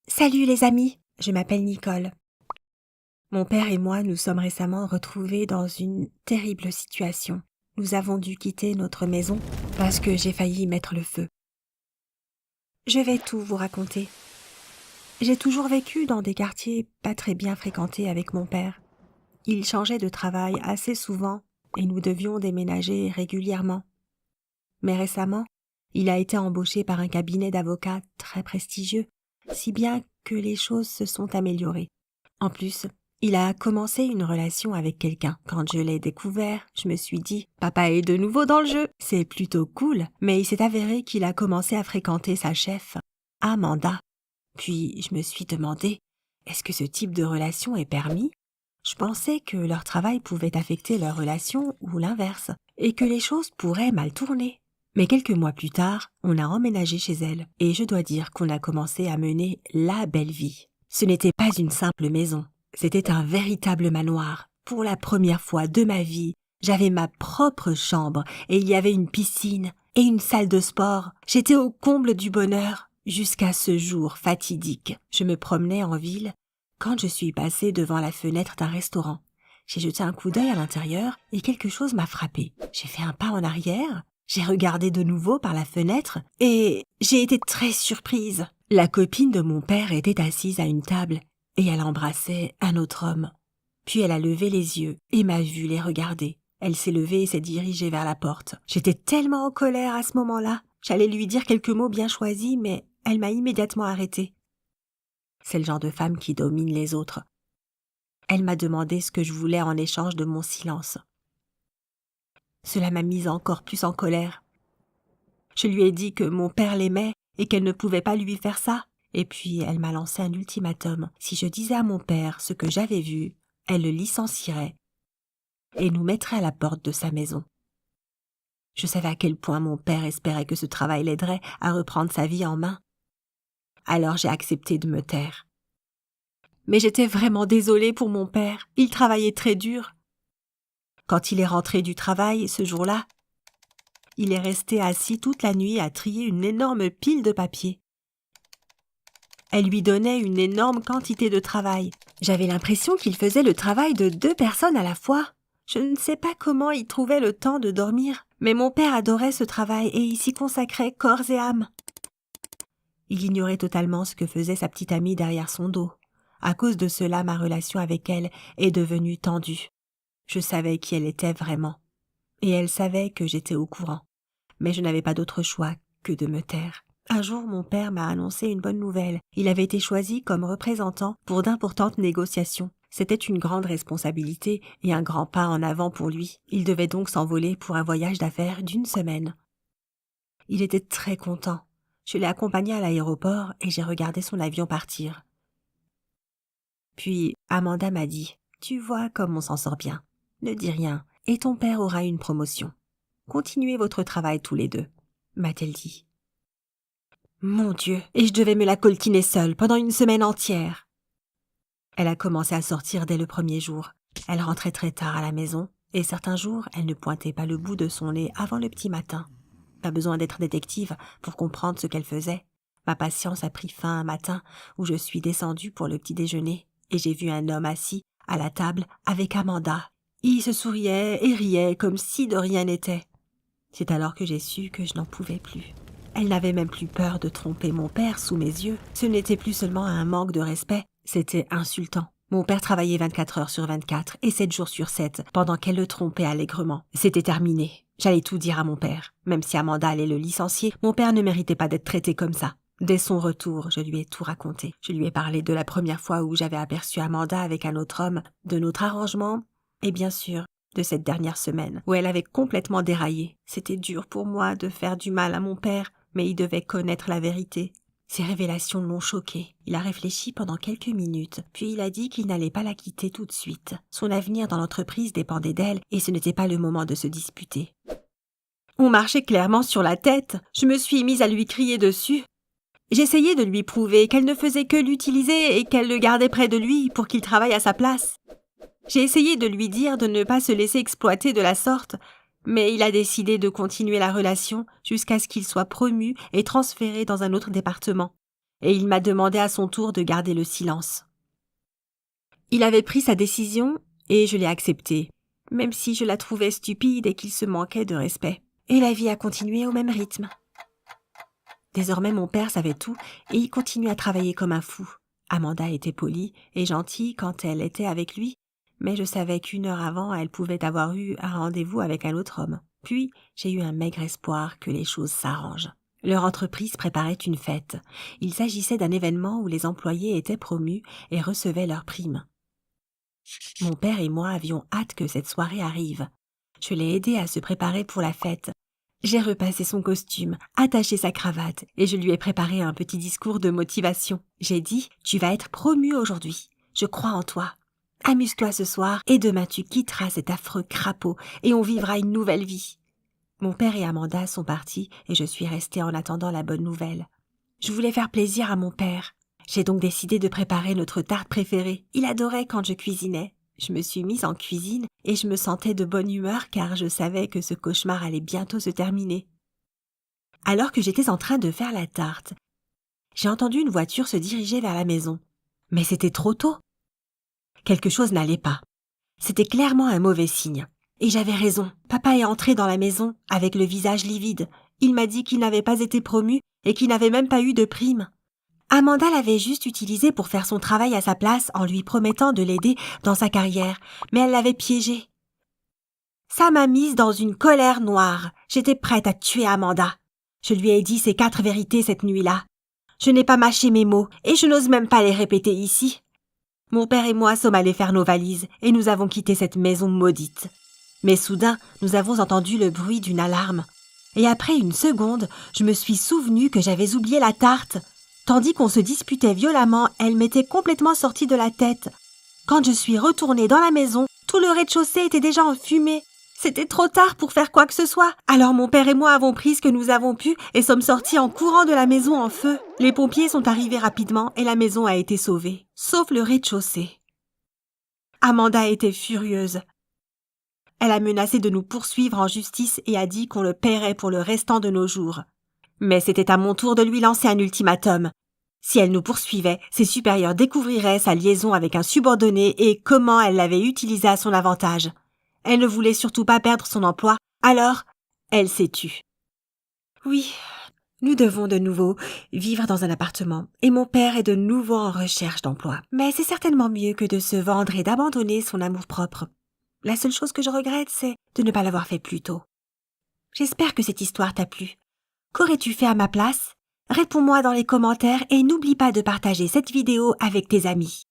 Salut les amis, je m'appelle Nicole. Mon père et moi nous sommes récemment retrouvés dans une terrible situation. Nous avons dû quitter notre maison parce que j'ai failli y mettre le feu. Je vais tout vous raconter. J'ai toujours vécu dans des quartiers pas très bien fréquentés avec mon père. Il changeait de travail assez souvent et nous devions déménager régulièrement. Mais récemment, il a été embauché par un cabinet d'avocats très prestigieux, si bien que les choses se sont améliorées. En plus, il a commencé une relation avec quelqu'un. Quand je l'ai découvert, je me suis dit « Papa est de nouveau dans le jeu, c'est plutôt cool ». Mais il s'est avéré qu'il a commencé à fréquenter sa chef, Amanda. Puis je me suis demandé « Est-ce que ce type de relation est permis ?» Je pensais que leur travail pouvait affecter leur relation ou l'inverse, et que les choses pourraient mal tourner. Mais quelques mois plus tard, on a emménagé chez elle, et je dois dire qu'on a commencé à mener la belle vie. Ce n'était pas une simple maison, c'était un véritable manoir. Pour la première fois de ma vie, j'avais ma propre chambre, et il y avait une piscine et une salle de sport. J'étais au comble du bonheur, jusqu'à ce jour fatidique. Je me promenais en ville, quand je suis passée devant la fenêtre d'un restaurant. J'ai jeté un coup d'œil à l'intérieur, et quelque chose m'a frappée. J'ai fait un pas en arrière. J'ai regardé de nouveau par la fenêtre et j'ai été très surprise. La copine de mon père était assise à une table et elle embrassait un autre homme. Puis elle a levé les yeux et m'a vu les regarder. Elle s'est levée et s'est dirigée vers la porte. J'étais tellement en colère à ce moment-là. J'allais lui dire quelques mots bien choisis, mais elle m'a immédiatement arrêtée. C'est le genre de femme qui domine les autres. Elle m'a demandé ce que je voulais en échange de mon silence. Cela m'a mise encore plus en colère. Je lui ai dit que mon père l'aimait et qu'elle ne pouvait pas lui faire ça. Et puis elle m'a lancé un ultimatum. Si je disais à mon père ce que j'avais vu, elle le licencierait et nous mettrait à la porte de sa maison. Je savais à quel point mon père espérait que ce travail l'aiderait à reprendre sa vie en main. Alors j'ai accepté de me taire. Mais j'étais vraiment désolée pour mon père. Il travaillait très dur. Quand il est rentré du travail ce jour-là, il est resté assis toute la nuit à trier une énorme pile de papier. Elle lui donnait une énorme quantité de travail. J'avais l'impression qu'il faisait le travail de 2 personnes à la fois. Je ne sais pas comment il trouvait le temps de dormir, mais mon père adorait ce travail et il s'y consacrait corps et âme. Il ignorait totalement ce que faisait sa petite amie derrière son dos. À cause de cela, ma relation avec elle est devenue tendue. Je savais qui elle était vraiment. Et elle savait que j'étais au courant. Mais je n'avais pas d'autre choix que de me taire. Un jour, mon père m'a annoncé une bonne nouvelle. Il avait été choisi comme représentant pour d'importantes négociations. C'était une grande responsabilité et un grand pas en avant pour lui. Il devait donc s'envoler pour un voyage d'affaires d'1 semaine. Il était très content. Je l'ai accompagné à l'aéroport et j'ai regardé son avion partir. Puis Amanda m'a dit « Tu vois comme on s'en sort bien. Ne dis rien et ton père aura une promotion. Continuez votre travail tous les deux », m'a-t-elle dit. Mon Dieu, et je devais me la coltiner seule pendant 1 semaine entière. Elle a commencé à sortir dès le premier jour. Elle rentrait très tard à la maison, et certains jours, elle ne pointait pas le bout de son nez avant le petit matin. Pas besoin d'être détective pour comprendre ce qu'elle faisait. Ma patience a pris fin un matin où je suis descendue pour le petit déjeuner, et j'ai vu un homme assis à la table avec Amanda. Il se souriait et riait comme si de rien n'était. C'est alors que j'ai su que je n'en pouvais plus. Elle n'avait même plus peur de tromper mon père sous mes yeux. Ce n'était plus seulement un manque de respect, c'était insultant. Mon père travaillait 24 heures sur 24 et 7 jours sur 7 pendant qu'elle le trompait allègrement. C'était terminé. J'allais tout dire à mon père. Même si Amanda allait le licencier, mon père ne méritait pas d'être traité comme ça. Dès son retour, je lui ai tout raconté. Je lui ai parlé de la première fois où j'avais aperçu Amanda avec un autre homme, de notre arrangement et bien sûr, de cette dernière semaine où elle avait complètement déraillé. C'était dur pour moi de faire du mal à mon père, mais il devait connaître la vérité. Ces révélations l'ont choqué. Il a réfléchi pendant quelques minutes, puis il a dit qu'il n'allait pas la quitter tout de suite. Son avenir dans l'entreprise dépendait d'elle et ce n'était pas le moment de se disputer. On marchait clairement sur la tête. Je me suis mise à lui crier dessus. J'essayais de lui prouver qu'elle ne faisait que l'utiliser et qu'elle le gardait près de lui pour qu'il travaille à sa place. J'ai essayé de lui dire de ne pas se laisser exploiter de la sorte, mais il a décidé de continuer la relation jusqu'à ce qu'il soit promu et transféré dans un autre département. et il m'a demandé à son tour de garder le silence. Il avait pris sa décision et je l'ai acceptée, même si je la trouvais stupide et qu'il se manquait de respect. Et la vie a continué au même rythme. Désormais, mon père savait tout et il continue à travailler comme un fou. Amanda était polie et gentille quand elle était avec lui, mais je savais qu'1 heure avant, elle pouvait avoir eu un rendez-vous avec un autre homme. Puis, j'ai eu un maigre espoir que les choses s'arrangent. Leur entreprise préparait une fête. Il s'agissait d'un événement où les employés étaient promus et recevaient leurs primes. Mon père et moi avions hâte que cette soirée arrive. Je l'ai aidé à se préparer pour la fête. J'ai repassé son costume, attaché sa cravate et je lui ai préparé un petit discours de motivation. J'ai dit « Tu vas être promu aujourd'hui. Je crois en toi. Amuse-toi ce soir et demain tu quitteras cet affreux crapaud et on vivra une nouvelle vie. » Mon père et Amanda sont partis et je suis restée en attendant la bonne nouvelle. Je voulais faire plaisir à mon père. J'ai donc décidé de préparer notre tarte préférée. Il adorait quand je cuisinais. Je me suis mise en cuisine et je me sentais de bonne humeur car je savais que ce cauchemar allait bientôt se terminer. Alors que j'étais en train de faire la tarte, j'ai entendu une voiture se diriger vers la maison. Mais c'était trop tôt. Quelque chose n'allait pas. C'était clairement un mauvais signe. Et j'avais raison. Papa est entré dans la maison avec le visage livide. Il m'a dit qu'il n'avait pas été promu et qu'il n'avait même pas eu de prime. Amanda l'avait juste utilisé pour faire son travail à sa place en lui promettant de l'aider dans sa carrière, mais elle l'avait piégé. Ça m'a mise dans une colère noire. J'étais prête à tuer Amanda. Je lui ai dit ces 4 vérités cette nuit-là. Je n'ai pas mâché mes mots et je n'ose même pas les répéter ici. Mon père et moi sommes allés faire nos valises et nous avons quitté cette maison maudite. Mais soudain, nous avons entendu le bruit d'une alarme. Et après une seconde, je me suis souvenu que j'avais oublié la tarte. Tandis qu'on se disputait violemment, elle m'était complètement sortie de la tête. Quand je suis retournée dans la maison, tout le rez-de-chaussée était déjà en fumée. C'était trop tard pour faire quoi que ce soit. Alors mon père et moi avons pris ce que nous avons pu et sommes sortis en courant de la maison en feu. Les pompiers sont arrivés rapidement et la maison a été sauvée, sauf le rez-de-chaussée. Amanda était furieuse. Elle a menacé de nous poursuivre en justice et a dit qu'on le paierait pour le restant de nos jours. Mais c'était à mon tour de lui lancer un ultimatum. Si elle nous poursuivait, ses supérieurs découvriraient sa liaison avec un subordonné et comment elle l'avait utilisé à son avantage. Elle ne voulait surtout pas perdre son emploi, alors elle s'est tue. Oui, nous devons de nouveau vivre dans un appartement et mon père est de nouveau en recherche d'emploi. Mais c'est certainement mieux que de se vendre et d'abandonner son amour-propre. La seule chose que je regrette, c'est de ne pas l'avoir fait plus tôt. J'espère que cette histoire t'a plu. Qu'aurais-tu fait à ma place? Réponds-moi dans les commentaires et n'oublie pas de partager cette vidéo avec tes amis.